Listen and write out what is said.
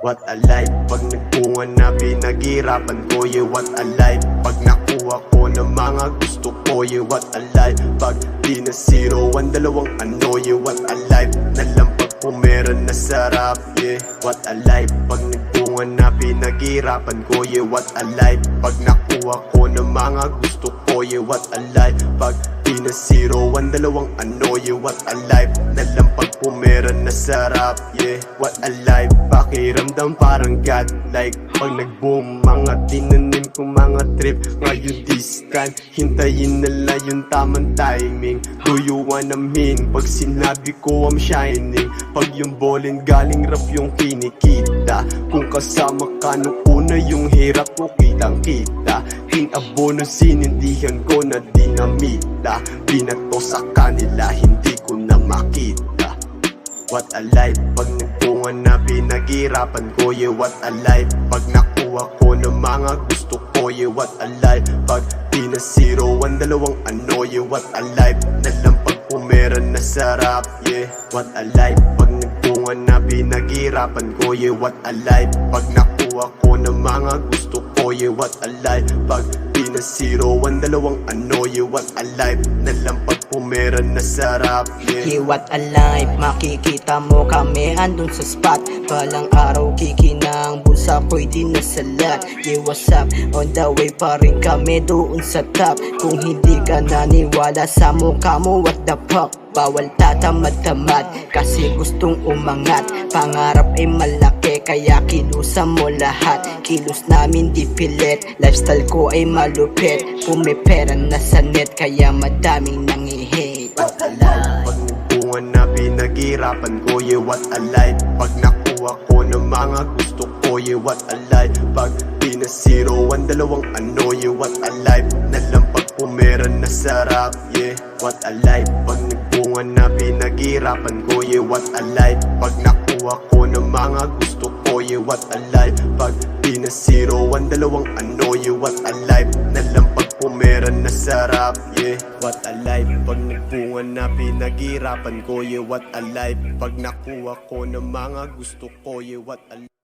What a life. Pag nagpunga na pinaghirapan ko, yeah, what a life. Pag nakuha ko ng mga gusto ko, yeah, what a life. Pag di na zero ang dalawang ano, yeah, what a life. Nalampag ko meron na sarap, yeah, what a life. Pag nagpunga na pinaghirapan ko, yeah, what a life. Pag nakuha ko ng mga gusto ko, yeah, what a life. Pag di na zero ang dalawang ano, yeah, what a life. Nalampag ko meron na sarap, yeah, what a life. Pakiramdam parang godlike. Pag nag-boom, mga tinanim ko mga trip. Ngayon distant, hintayin nila yung tamang timing. Do you wanna mean? Pag sinabi ko I'm shining. Pag yung ballin galing rap yung kinikita. Kung kasama ka nung una yung hirap ko kitang kita. Tinabono sinindihan ko na dinamita. Binato sa kanila hindi ko na makita. What a life. Pag nagpunga na pinaghirapan ko, yeah, what a life. Pag nakuha ko ng mga gusto ko, yeah, what a life. Pag di na zero ang dalawang ano, yeah, what a life. Nalampag ko meron na sarap, yeah, what a life. Pag nagpunga na pinaghirapan ko, yeah, what a life. Pag nakuha ko ng mga gusto ko, yeah, what a life. Pag di na zero ang dalawang ano, yeah, what a life. Nalampag ko meron na sarap, yeah. Yeah, what a life. Makikita mo kami andun sa spot. Balang araw kikinang bulsa ko'y di nasalat. Yeah, what's up? On the way pa rin kami doon sa top. Kung hindi ka naniwala sa mukha mo, what the fuck? Bawal tatamad-tamad kasi gustong umangat. Pangarap ay malaki kaya kilusan mo lahat. Kilos namin di pilit, lifestyle ko ay malupit. Kung may pera na sa net kaya madaming nangi-hate. What a life. Pag nagpunga na pinaghirapan ko, yeah, what a life. Pag nakuha ko ng mga gusto ko, yeah, what a life. Pag di na zero ang dalawang ano, yeah, what a life. Nalampag ko meron na sarap, yeah, what a life. Pag nagpunga na pinaghirapan ko, yeah, what a life. Pag nakuha ko ng mga gusto ko, yeah, what a life. Pag di na zero ang dalawang ano, yeah, what a life. Nalampag ko meron na sarap, yeah, what a life. Pag nagpunga na pinaghirapan ko, yeah, what a life. Pag nakuha ko ng mga gusto ko, yeah, what a life.